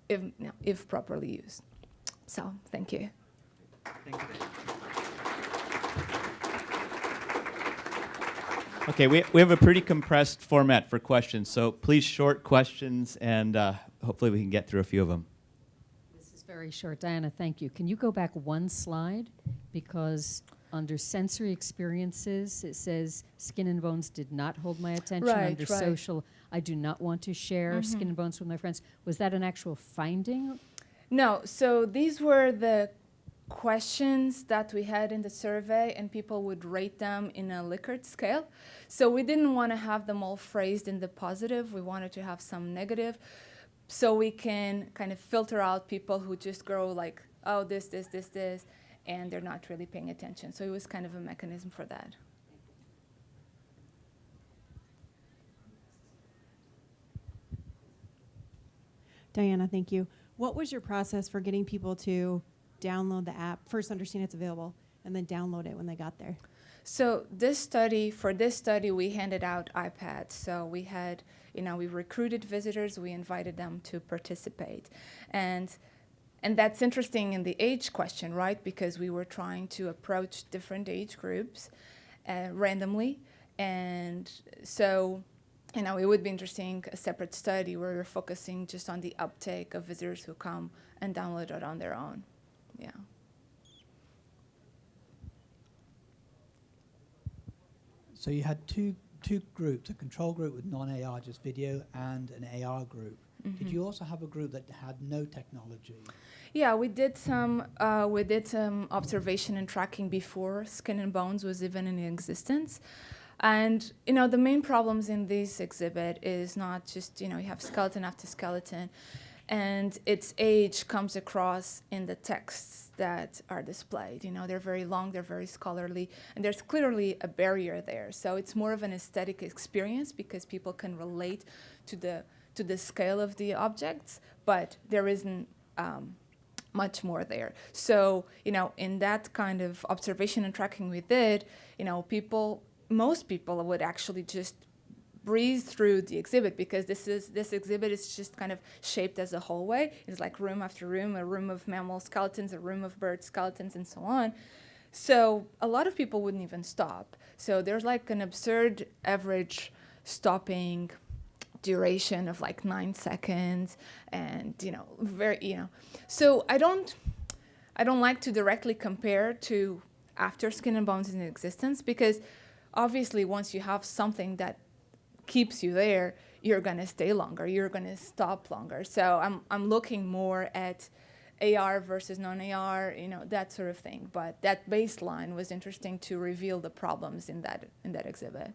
if properly used. So, thank you. Thank you. Okay, we have a pretty compressed format for questions, so please short questions, and hopefully we can get through a few of them. This is very short. Diana, thank you. Can you go back one slide? Because Under sensory experiences, it says skin and bones did not hold my attention. Right, Under right. social, I do not want to share skin and bones with my friends. Was that an actual finding? No, so these were the questions that we had in the survey, and people would rate them in a Likert scale. So we didn't want to have them all phrased in the positive. We wanted to have some negative, so we can kind of filter out people who just grow like, oh, this, and they're not really paying attention. So it was kind of a mechanism for that. Diana, thank you. What was your process for getting people to download the app, first understand it's available, and then download it when they got there? So for this study, we handed out iPads. So we had, we recruited visitors, we invited them to participate. And that's interesting in the age question, right? Because we were trying to approach different age groups randomly. And so, it would be interesting, a separate study where we're focusing just on the uptake of visitors who come and download it on their own. Yeah. So you had two groups, a control group with non-AR, just video, and an AR group. Did you also have a group that had no technology? Yeah, we did some observation and tracking before Skin and Bones was even in existence. And, the main problems in this exhibit is not just, you have skeleton after skeleton, and its age comes across in the texts that are displayed. They're very long, they're very scholarly, and there's clearly a barrier there. So it's more of an aesthetic experience because people can relate to the scale of the objects, but there isn't much more there. So, in that kind of observation and tracking we did, most people would actually just breeze through the exhibit because this exhibit is just kind of shaped as a hallway. It's like room after room, a room of mammal skeletons, a room of bird skeletons, and so on. So a lot of people wouldn't even stop. So there's like an absurd average stopping duration of like 9 seconds, and So I don't like to directly compare to after Skin and Bones is in existence, because obviously once you have something that keeps you there, you're going to stay longer, you're going to stop longer. So I'm looking more at AR versus non-AR, that sort of thing. But that baseline was interesting to reveal the problems in that exhibit.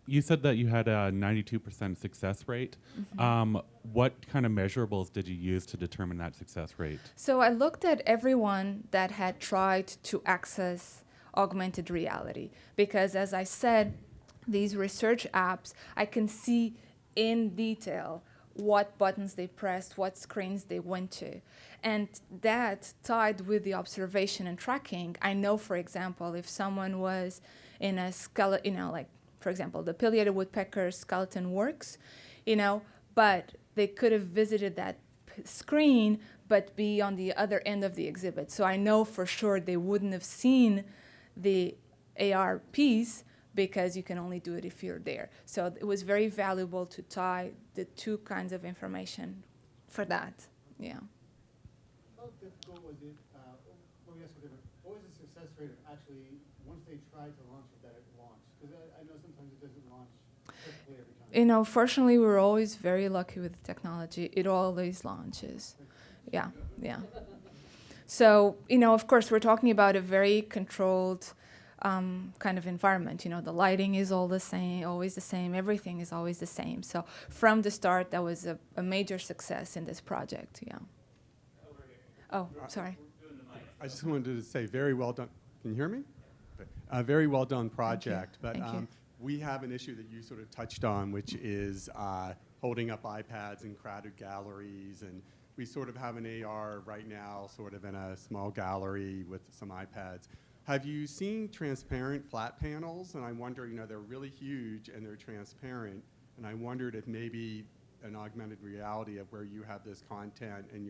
You said that you had a 92% success rate. What kind of measurables did you use to determine that success rate? So I looked at everyone that had tried to access augmented reality, because as I said, these research apps, I can see in detail what buttons they pressed, what screens they went to. And that tied with the observation and tracking, I know, for example, if someone was in a skeleton, like, for example, the pileated woodpecker skeleton works, but they could have visited that screen, but be on the other end of the exhibit. So I know for sure they wouldn't have seen the AR piece, because you can only do it if you're there. So it was very valuable to tie the two kinds of information for that. Yeah. How difficult was it, let me ask you different, what was the success rate of actually, once they tried to launch it, that it launched? Because I know sometimes it doesn't launch perfectly every time. Fortunately, we're always very lucky with the technology. It always launches. Yeah. So, of course, we're talking about a very controlled kind of environment. The lighting is all the same, always the same. Everything is always the same. So from the start, that was a major success in this project. Yeah. Oh, sorry. I just wanted to say very well done. Can you hear me? Okay. Very well done project. But we have an issue that you sort of touched on, which is holding up iPads in crowded galleries. And we sort of have an AR right now sort of in a small gallery with some iPads. Have you seen transparent flat panels? And I wonder, they're really huge and they're transparent. And I wondered if maybe an augmented reality of where you have this content and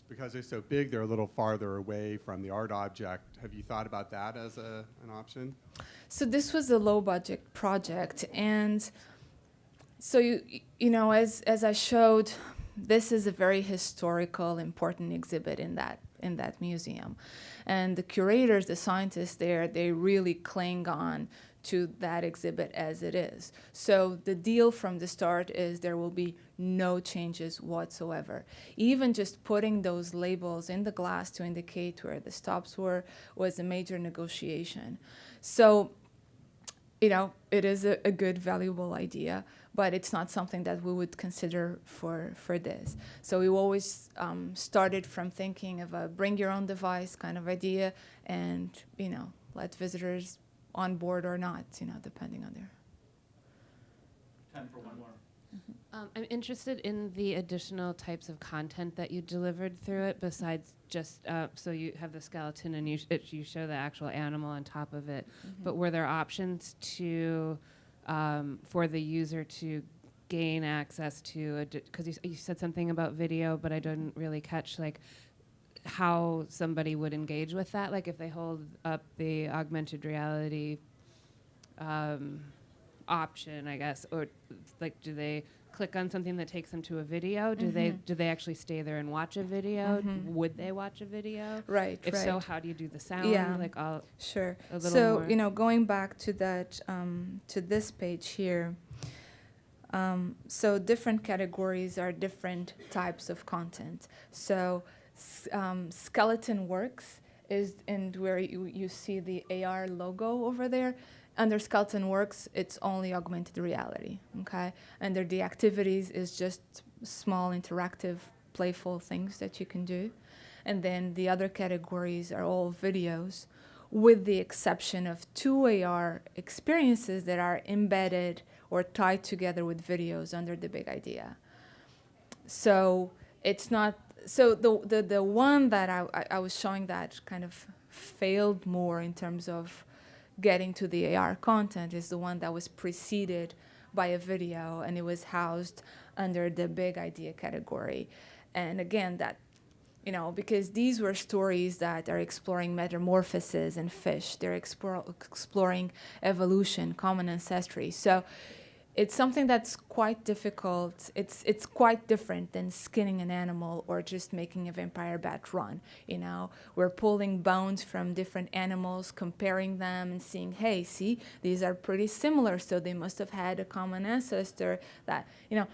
because they're so big, they're a little farther away from the art object. Have you thought about that as an option? So this was a low budget project. And so, as I showed, this is a very historical, important exhibit in that in that museum. And the curators, the scientists there, they really cling on to that exhibit as it is. So the deal from the start is there will be no changes whatsoever. Even just putting those labels in the glass to indicate where the stops were was a major negotiation. So, you know, it is a good, valuable idea, but it's not something that we would consider for this. So we always started from thinking of a bring your own device kind of idea and, you know, let visitors on board or not, you know, depending on their. Time for one more. I'm interested in the additional types of content that you delivered through it besides just, so you have the skeleton and you show the actual animal on top of it, but were there options to, for the user to gain access to, because you said something about video, but I didn't really catch like how somebody would engage with that, like if they hold up the augmented reality option, I guess, or like do they click on something that takes them to a video? Do they actually stay there and watch a video? Would they watch a video? Right. If right. so, how do you do the sound? Yeah. Like all Sure. a little So, more. you know, going back to that, to this page here, so different categories are different types of content. So skeleton works is and where you see the AR logo over there. Under skeleton works, it's only augmented reality, okay? Under the activities is just small interactive, playful things that you can do. And then the other categories are all videos, with the exception of 2 AR experiences that are embedded or tied together with videos under the big idea. So it's not, so the one that I was showing that kind of failed more in terms of getting to the AR content is the one that was preceded by a video, and it was housed under the big idea category. And again, that, you know, because these were stories that are exploring metamorphosis in fish, they're exploring evolution, common ancestry. So it's something that's quite difficult. It's quite different than skinning an animal or just making a vampire bat run. You know, we're pulling bones from different animals, comparing them, and seeing, hey, see, these are pretty similar, so they must have had a common ancestor. That, you know,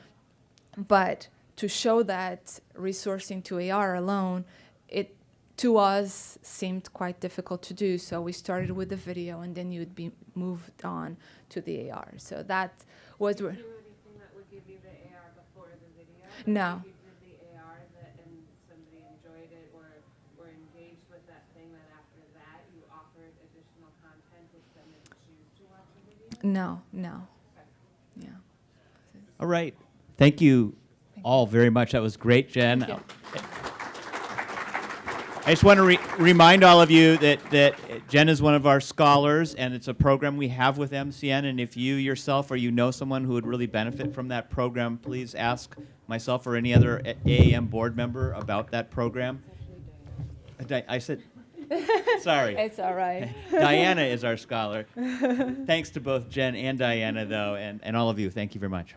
but to show that resourcing to AR alone, it to us seemed quite difficult to do. So we started with the video, and then you'd be moved on to the AR. So that was. Did you do anything that would give you the AR before the video? No. If you did the AR and somebody enjoyed it or engaged with that thing, then after that you offered additional content if them to choose to watch a video? No. Yeah. All right. Thank you all very much. That was great, Jen. Thank you. I just want to remind all of you that Jen is one of our scholars, and it's a program we have with MCN. And if you yourself or you know someone who would really benefit from that program, please ask myself or any other AAM board member about that program. I said, sorry. It's all right. Diana is our scholar. Thanks to both Jen and Diana, though, and all of you. Thank you very much.